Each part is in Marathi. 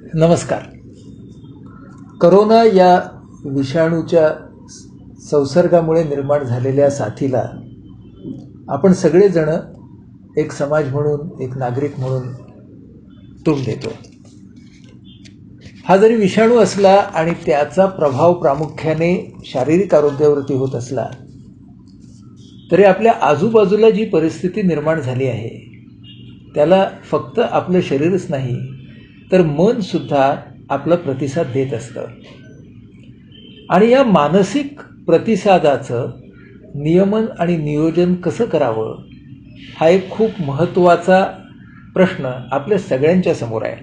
नमस्कार. करोना या विषाणूच्या संसर्गामुळे निर्माण झालेल्या साथीला आपण सगळेजण एक समाज म्हणून, एक नागरिक म्हणून तोंड देतो. हा जरी विषाणू असला आणि त्याचा प्रभाव प्रामुख्याने शारीरिक आरोग्यावरती होत असला तरी आपल्या आजूबाजूला जी परिस्थिती निर्माण झाली आहे त्याला फक्त आपलं शरीरच नाही तर मन सुद्धा आपला प्रतिसाद देत असतं. आणि या मानसिक प्रतिसादाचं नियमन आणि नियोजन कसं करावं हा एक खूप महत्त्वाचा प्रश्न आपल्या सगळ्यांच्या समोर आहे.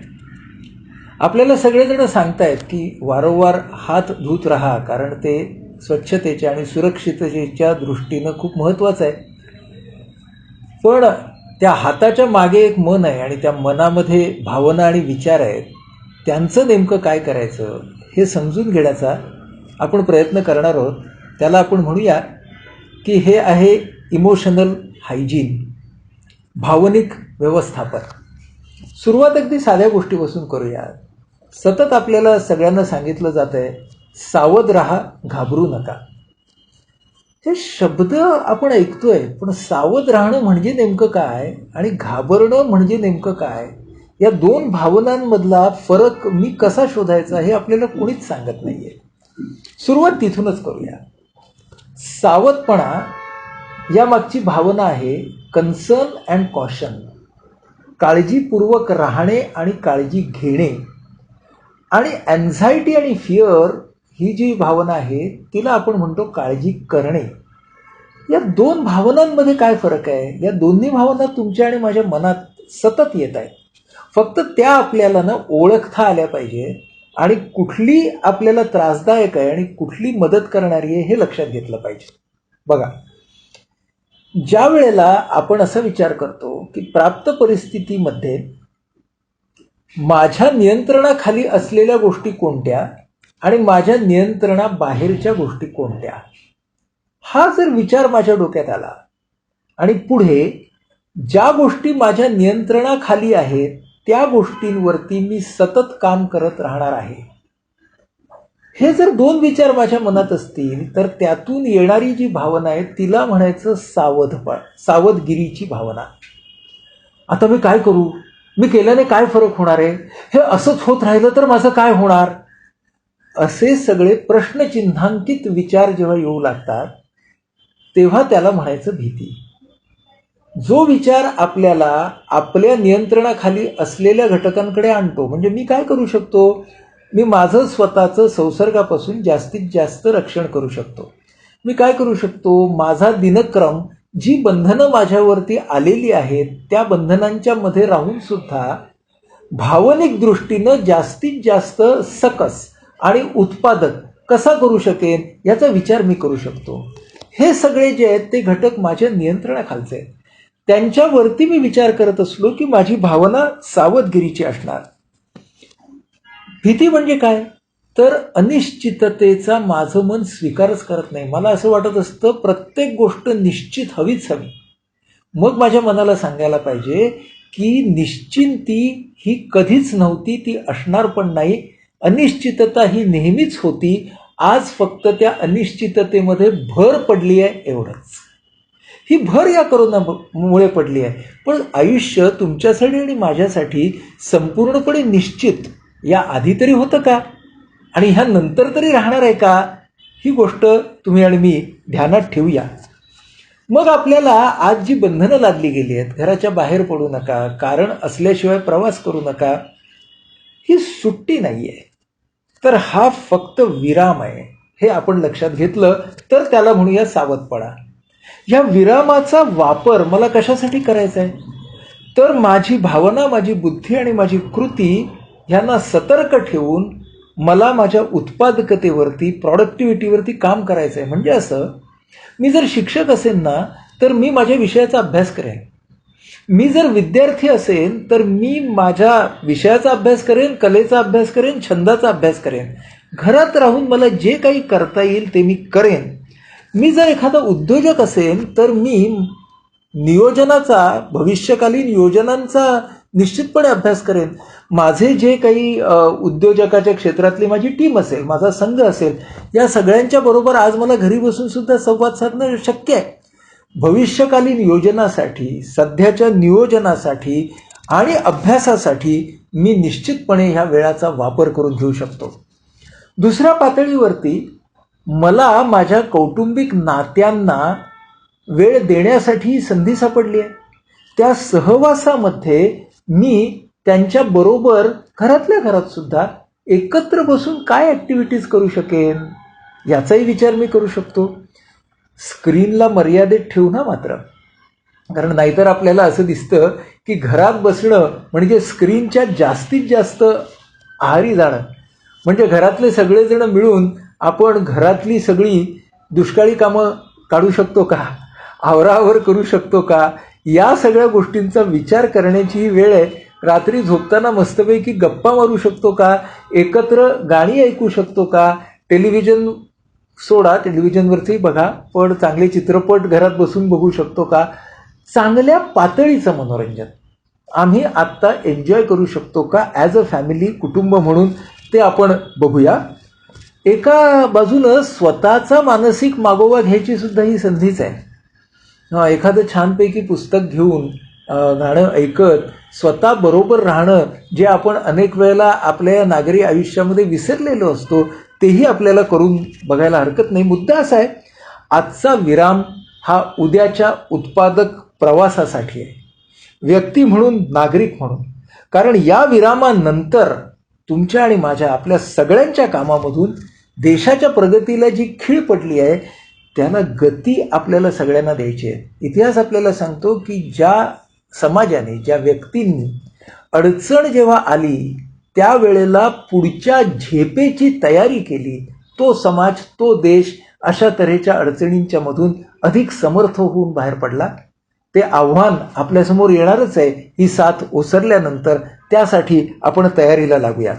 आपल्याला सगळेजण सांगतायत की वारंवार हात धुत राहा, कारण ते स्वच्छतेच्या आणि सुरक्षिततेच्या दृष्टीनं खूप महत्त्वाचं आहे. पण त्या हाताच्या मागे एक मन आहे आणि त्या मनामध्ये भावना आणि विचार आहेत. त्यांचं नेमकं काय करायचं हे समजून घेण्याचा आपण प्रयत्न करणार आहोत. त्याला आपण म्हणूया की हे आहे इमोशनल हायजीन, भावनिक व्यवस्थापन. सुरुवात अगदी साध्या गोष्टीपासून करूया. सतत आपल्याला सगळ्यांना सांगितलं जात आहे, सावध राहा, घाबरू नका. हे शब्द आपण ऐकतोय, पण सावध राहणं म्हणजे नेमकं काय आणि घाबरणं म्हणजे नेमकं काय, या दोन भावनांमधला फरक मी कसा शोधायचा हे आपल्याला कोणीच सांगत नाहीये. सुरुवात तिथूनच करूया. सावधपणा यामागची भावना आहे कन्सर्न अँड कॉशन, काळजीपूर्वक राहणे आणि काळजी घेणे. आणि अँझायटी आणि फिअर ही जी भावना आहे तिला आपण म्हणतो काळजी करणे. या दोन भावनांमध्ये काय फरक आहे? या दोन्ही भावना तुमच्या आणि माझ्या मनात सतत येत आहेत. फक्त त्या आपल्याला ना ओळखता आल्या पाहिजे आणि कुठली आपल्याला त्रासदायक आहे आणि कुठली मदत करणारी आहे हे लक्षात घेतलं पाहिजे. बघा, ज्या वेळेला आपण असा विचार करतो की प्राप्त परिस्थितीमध्ये माझ्या नियंत्रणाखाली असलेल्या गोष्टी कोणत्या आणि माझ्या नियंत्रणाबाहेरच्या गोष्टी कोणत्या, हा जर विचार माझ्या डोक्यात आला आणि पुढे ज्या गोष्टी माझ्या नियंत्रणाखाली आहेत त्या गोष्टींवरती मी सतत काम करत राहणार आहे, हे जर दोन विचार माझ्या मनात असतील तर त्यातून येणारी जी भावना आहे तिला म्हणायचं सावधगिरीची भावना. आता मी काय करू, मी केल्याने काय फरक होणार आहे, हे असंच होत राहिलं तर माझं काय होणार, असे सगळे प्रश्नचिन्हांकित विचार जेव्हा येऊ लागतात तेव्हा त्याला म्हणायचं भीती. जो विचार आपल्याला आपल्या नियंत्रणाखाली असलेल्या घटकांकडे आणतो, म्हणजे मी काय करू शकतो, मी माझं स्वतःचं संसर्गापासून जास्तीत जास्त रक्षण करू शकतो, मी काय करू शकतो, माझा दिनक्रम, जी बंधनं माझ्यावरती आलेली आहेत त्या बंधनांच्या मध्ये राहून सुद्धा भावनिक दृष्टीनं जास्तीत जास्त सकस आणि उत्पादक कसा करू शकेन याचा विचार मी करू शकतो. हे सगळे जे आहेत ते घटक माझ्या नियंत्रणाखालचे आहेत. त्यांच्यावरती मी विचार करत असलो की माझी भावना सावधगिरीची असणार. भीती म्हणजे काय, तर अनिश्चिततेचा माझं मन स्वीकारच करत नाही. मला असं वाटत असतं प्रत्येक गोष्ट निश्चित हवीच हवी. मग माझ्या मनाला सांगायला पाहिजे की निश्चिंती ही कधीच नव्हती, ती असणार पण नाही. अनिश्चितता ही नेहमीच होती, आज फक्त त्या अनिश्चिततेमध्ये भर पडली आहे एवढंच. ही भर या करोनामुळे पडली आहे, पण आयुष्य तुमच्यासाठी आणि माझ्यासाठी संपूर्णपणे निश्चित या आधी तरी होतं का आणि ह्या नंतर तरी राहणार आहे का, ही गोष्ट तुम्ही आणि मी ध्यानात ठेवूया. मग आपल्याला आज जी बंधनं लादली गेली आहेत, घराच्या बाहेर पडू नका, कारण असल्याशिवाय प्रवास करू नका, ही सुट्टी नाहीये, तर हा फक्त विराम आहे. हे आपण लक्षात घेतलं तर त्याला म्हणूया सावधपणा. या विरामाचा वापर मला कशासाठी करायचा आहे, तर माझी भावना, माझी बुद्धी आणि माझी कृती यांना सतर्क ठेवून मला माझ्या उत्पादकतेवरती, प्रॉडक्टिव्हिटीवरती काम करायचं आहे. म्हणजे असं, मी जर शिक्षक असेल ना तर मी माझ्या विषयाचा अभ्यास करेन, मी जर विद्यार्थी असेल तर मी माझ्या विषयाचा अभ्यास करेन, कलेचा अभ्यास करेन, छंदाचा अभ्यास करेन. घरात राहून मला जे काही करता येईल ते मी करेन. मी जर एखादा उद्योजक असेल तर मी नियोजनाचा, भविष्यकालीन योजनांचा निश्चितपणे अभ्यास करेन. माझे जे काही उद्योजकाच्या क्षेत्रातली माझी टीम असेल, माझा संघ असेल, या सगळ्यांच्या बरोबर आज मला घरी बसून सुद्धा संवाद साधणं शक्य आहे. भविष्यकालीन योजनासाठी, सध्याच्या नियोजनासाठी आणि अभ्यासासाठी मी निश्चितपणे ह्या वेळाचा वापर करून घेऊ शकतो. दुसऱ्या पातळीवरती मला माझ्या कौटुंबिक नात्यांना वेळ देण्यासाठी संधी सापडली आहे. त्या सहवासामध्ये मी त्यांच्याबरोबर घरातल्या घरात सुद्धा एकत्र बसून काय ॲक्टिव्हिटीज करू शकेन याचाही विचार मी करू शकतो. स्क्रीनला मर्यादित ठेवू ना मात्र, कारण नाहीतर आपल्याला असं दिसतं की घरात बसणं म्हणजे स्क्रीनच्या जास्तीत जास्त आहारी जाणं. म्हणजे घरातले सगळेजण मिळून आपण घरातली सगळी दुष्काळी कामं काढू शकतो का, आवराआवर करू शकतो का, या सगळ्या गोष्टींचा विचार करण्याची वेळ आहे. रात्री झोपताना मस्तपैकी गप्पा मारू शकतो का, एकत्र गाणी ऐकू शकतो का, टेलिव्हिजन सोडा, टेलिव्हिजनवरती बघा, पण चांगले चित्रपट घरात बसून बघू शकतो का, चांगल्या पातळीचं मनोरंजन आम्ही आत्ता एन्जॉय करू शकतो का ॲज अ फॅमिली, कुटुंब म्हणून, ते आपण बघूया. एका बाजूनं स्वतःचा मानसिक मागोवा घ्यायची सुद्धा ही संधीच आहे. एखादं छानपैकी पुस्तक घेऊन गाणं ऐकत स्वतः बरोबर राहणं, जे आपण अनेक वेळेला आपल्या नागरी आयुष्यामध्ये विसरलेलो असतो, तेही आपल्याला करून बघायला हरकत नाही. मुद्दा असा आहे, आजचा विराम हा उद्याच्या उत्पादक प्रवासासाठी आहे, व्यक्ती म्हणून, नागरिक म्हणून. कारण या विरामानंतर तुमच्या आणि माझ्या, आपल्या सगळ्यांच्या कामामधून देशाच्या प्रगतीला जी खीळ पडली आहे त्याला गती आपल्याला सगळ्यांना द्यायची आहे. इतिहास आपल्याला सांगतो की ज्या समाजाने, ज्या व्यक्तींनी अडचण जेव्हा आली त्यावेळेला पुढच्या झेपेची तयारी केली, तो समाज, तो देश अशा तऱ्हेच्या अडचणींच्या मधून अधिक समर्थ होऊन बाहेर पडला. ते आव्हान आपल्यासमोर येणारच आहे ही साथ ओसरल्यानंतर. त्यासाठी आपण तयारीला लागूया.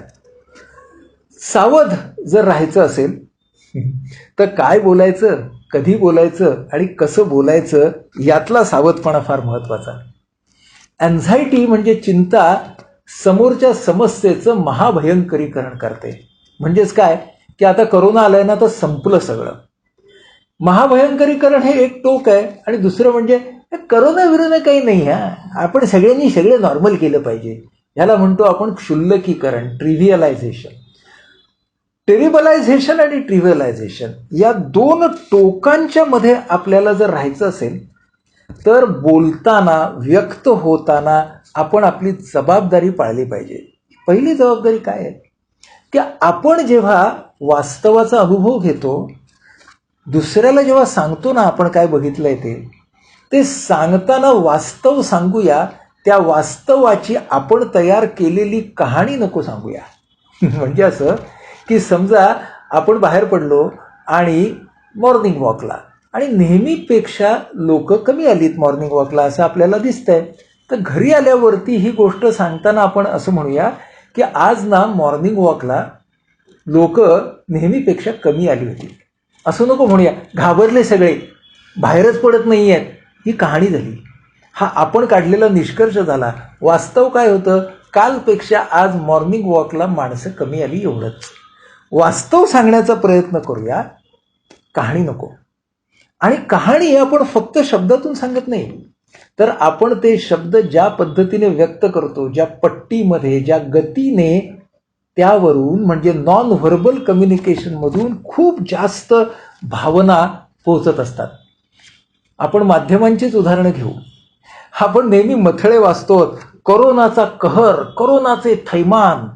सावध जर राहायचं असेल तर काय बोलायचं, कधी बोलायचं आणि कसं बोलायचं यातला सावधपणा फार महत्त्वाचा. अँझायटी म्हणजे चिंता समोरच्या समस्येचं महाभयंकरीकरण करते. म्हणजेच काय की आता करोना आलाय ना तर संपलं सगळं. महाभयंकरीकरण हे एक टोक आहे. आणि दुसरं म्हणजे करोना विरोना काही नाही, आपण सगळ्यांनी सगळं नॉर्मल केलं पाहिजे. ह्याला म्हणतो आपण क्षुल्लकीकरण, ट्रिव्हिअलायझेशन. टेरिबलायझेशन आणि ट्रिव्हिअलायझेशन या दोन टोकांच्या मध्ये आपल्याला जर राहायचं असेल तर बोलताना, व्यक्त होताना आपण आपली जबाबदारी पाळली पाहिजे. पहिली जबाबदारी काय आहे की आपण जेव्हा वास्तवाचा अनुभव घेतो, दुसऱ्याला जेव्हा सांगतो ना आपण काय बघितलंय ते सांगताना वास्तव सांगूया. त्या वास्तवाची आपण तयार केलेली कहाणी नको सांगूया. म्हणजे असं की समजा आपण बाहेर पडलो आणि मॉर्निंग वॉकला, आणि नेहमीपेक्षा लोक कमी आलीत मॉर्निंग वॉकला असं आपल्याला दिसतंय. तर घरी आल्यावरती ही गोष्ट सांगताना आपण असं म्हणूया की आज ना मॉर्निंग वॉकला लोक नेहमीपेक्षा कमी आली होती. असं नको म्हणूया, घाबरले सगळे, बाहेरच पडत नाही आहेत, ही कहाणी झाली. हा आपण काढलेला निष्कर्ष झाला. वास्तव काय होतं, कालपेक्षा आज मॉर्निंग वॉकला माणसं कमी आली, एवढंच. वास्तव सांगण्याचा प्रयत्न करूया, कहाणी नको. आणि कहाणी आपण फक्त शब्दातून सांगत नाही, तर आपण ते शब्द ज्या पद्धतीने व्यक्त करतो, ज्या पट्टीमध्ये, ज्या गतीने, त्यावरून म्हणजे नॉन व्हर्बल कम्युनिकेशनमधून खूप जास्त भावना पोहोचत असतात. आपण माध्यमांचीच उदाहरणं घेऊ. आपण नेहमी मथळे वाचतो, करोनाचा कहर, करोनाचे थैमान.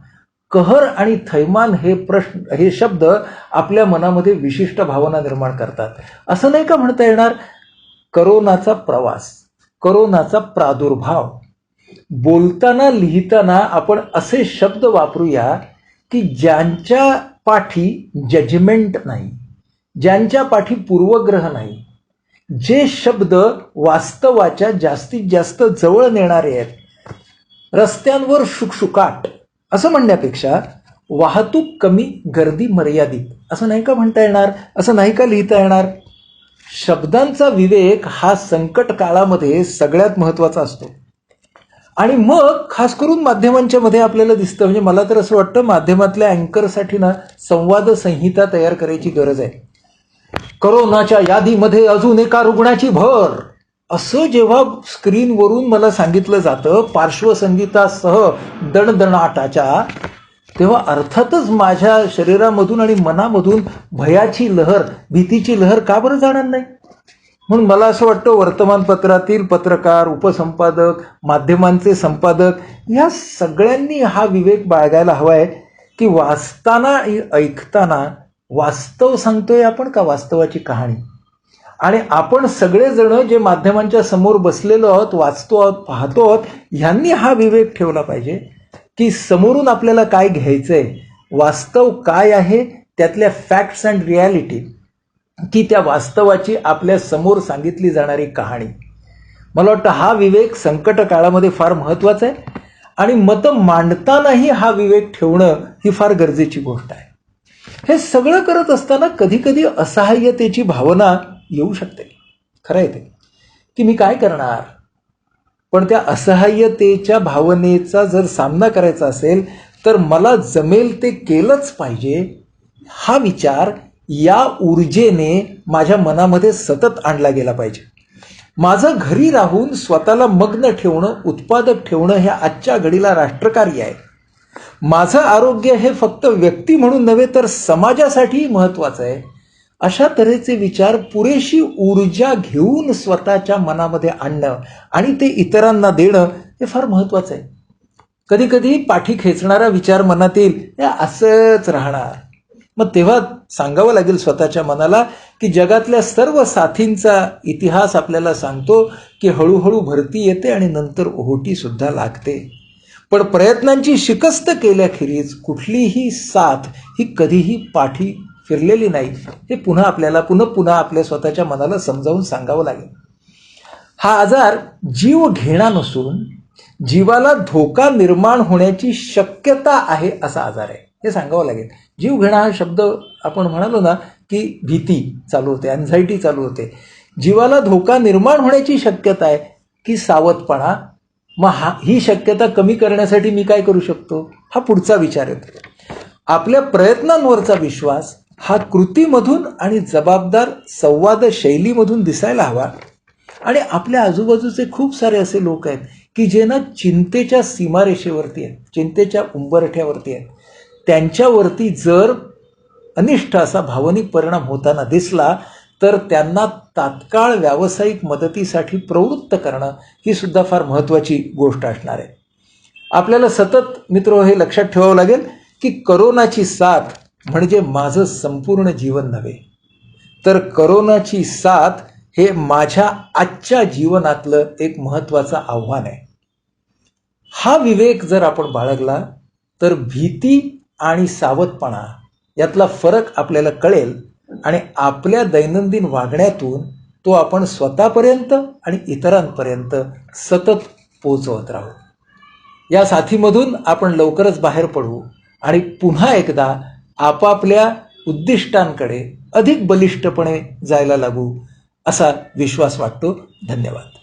कहर आणि थैमान हे शब्द आपल्या मनामध्ये विशिष्ट भावना निर्माण करतात. असं नाही का म्हणता येणार करोनाचा प्रवास, करोनाचा प्रादुर्भाव. बोलताना, लिहिताना आपण असे शब्द वापरूया की ज्यांच्या पाठी जजमेंट नाही, ज्यांच्या पाठी पूर्वग्रह नाही, जे शब्द वास्तवाच्या जास्तीत जास्त जवळ नेणारे आहेत. रस्त्यांवर शुकशुकाट असं म्हणण्यापेक्षा वाहतूक कमी, गर्दी मर्यादित असं नाही का म्हणता येणार, असं नाही का लिहिता येणार. शब्दांचा विवेक हा संकट काळामध्ये सगळ्यात महत्त्वाचा असतो. आणि मग खास करून माध्यमांच्या मध्ये आपल्याला दिसतं, म्हणजे मला तर असं वाटतं माध्यमातल्या अँकरसाठी ना संवाद संहिता तयार करायची गरज आहे. करोनाच्या यादीमध्ये अजून एका रुग्णाची भर, असं जेव्हा स्क्रीनवरून मला सांगितलं जातं पार्श्वसंगीतासह दणदणाटाच्या, तेव्हा अर्थातच माझ्या शरीरामधून आणि मनामधून भयाची लहर, भीतीची लहर का बरं जाणार नाही. म्हणून मला असं वाटतं वर्तमानपत्रातील पत्रकार, उपसंपादक, माध्यमांचे संपादक या सगळ्यांनी हा विवेक बाळगायला हवा आहे की वाचताना आणि ऐकताना वास्तव सांगतोय आपण का वास्तवाची कहाणी. आणि आपण सगळेजण जे माध्यमांच्या समोर बसलेलो आहोत, वाचतो आहोत, पाहतो आहोत, ह्यांनी हा विवेक ठेवला पाहिजे की समोरून आपल्याला काय घ्यायचंय, वास्तव काय आहे, त्यातल्या फॅक्ट्स अँड रियालिटी, की त्या वास्तवाची आपल्या समोर सांगितली जाणारी कहाणी. मला वाटतं हा विवेक संकट काळामध्ये फार महत्वाचा आहे आणि मतं मांडतानाही हा विवेक ठेवणं ही फार गरजेची गोष्ट आहे. हे सगळं करत असताना कधी कधी असहाय्यतेची भावना येऊ शकते. खरं आहे ते, की मी काय करणार. पण त्या असहाय्यतेच्या भावनेचा जर सामना करायचा असेल तर मला जमेल ते केलंच पाहिजे, हा विचार या ऊर्जेने माझ्या मनामध्ये सतत आणला गेला पाहिजे. माझं घरी राहून स्वतःला मग्न ठेवणं, उत्पादक ठेवणं हे आजच्या घडीला राष्ट्रकार्य आहे. माझं आरोग्य हे फक्त व्यक्ती म्हणून नव्हे तर समाजासाठीही महत्वाचं आहे. अशा तऱ्हेचे विचार पुरेशी ऊर्जा घेऊन स्वतःच्या मनामध्ये आणणं आणि ते इतरांना देणं हे फार महत्वाचं आहे. कधी कधी पाठी खेचणारा विचार मनात येईल, हे असंच राहणार. मग तेव्हा सांगावं लागेल स्वतःच्या मनाला की जगातल्या सर्व साथींचा इतिहास आपल्याला सांगतो की हळूहळू भरती येते आणि नंतर ओहोटी सुद्धा लागते. पण प्रयत्नांची शिकस्त केल्याखेरीज कुठलीही साथ ही कधीही पाठी फिरलेली नाही, हे पुन्हा आपल्याला पुन्हा आपल्या स्वतःच्या मनाला समजावून सांगावं लागेल. हा आजार जीव घेणा नसून जीवाला धोका निर्माण होण्याची शक्यता आहे असा आजार आहे, हे सांगावं लागेल. जीव घेणा हा शब्द आपण म्हणालो ना की भीती चालू होते, अँझायटी चालू होते. जीवाला धोका निर्माण होण्याची शक्यता आहे की सावधपणा. मग ही शक्यता कमी करण्यासाठी मी काय करू शकतो, हा पुढचा विचार येतो. आपल्या प्रयत्नांवरचा विश्वास हा कृतीमधून आणि जबाबदार संवाद शैलीमधून दिसायला हवा. आणि आपल्या आजूबाजूचे खूप सारे असे लोक आहेत की जे ना चिंतेच्या सीमारेषेवरती आहेत, चिंतेच्या उंबरठ्यावरती आहेत. त्यांच्यावरती जर अनिष्ट असा भावनिक परिणाम होताना दिसला तर त्यांना तात्काळ व्यावसायिक मदतीसाठी प्रवृत्त करणं ही सुद्धा फार महत्त्वाची गोष्ट असणार आहे. आपल्याला सतत मित्र हे लक्षात ठेवावं लागेल की करोनाची साथ म्हणजे माझं संपूर्ण जीवन नव्हे, तर करोनाची साथ हे माझ्या आजच्या जीवनातलं एक महत्त्वाचं आव्हान आहे. हा विवेक जर आपण बाळगला तर भीती आणि सावधपणा यातला फरक आपल्याला कळेल आणि आपल्या दैनंदिन वागण्यातून तो आपण स्वतःपर्यंत आणि इतरांपर्यंत सतत पोहोचवत राहू. या साथीमधून आपण लवकरच बाहेर पडू आणि पुन्हा एकदा आपापल्या उद्दिष्टांकडे अधिक बलिष्ठपणे जायला लागू असा विश्वास वाटतो. धन्यवाद.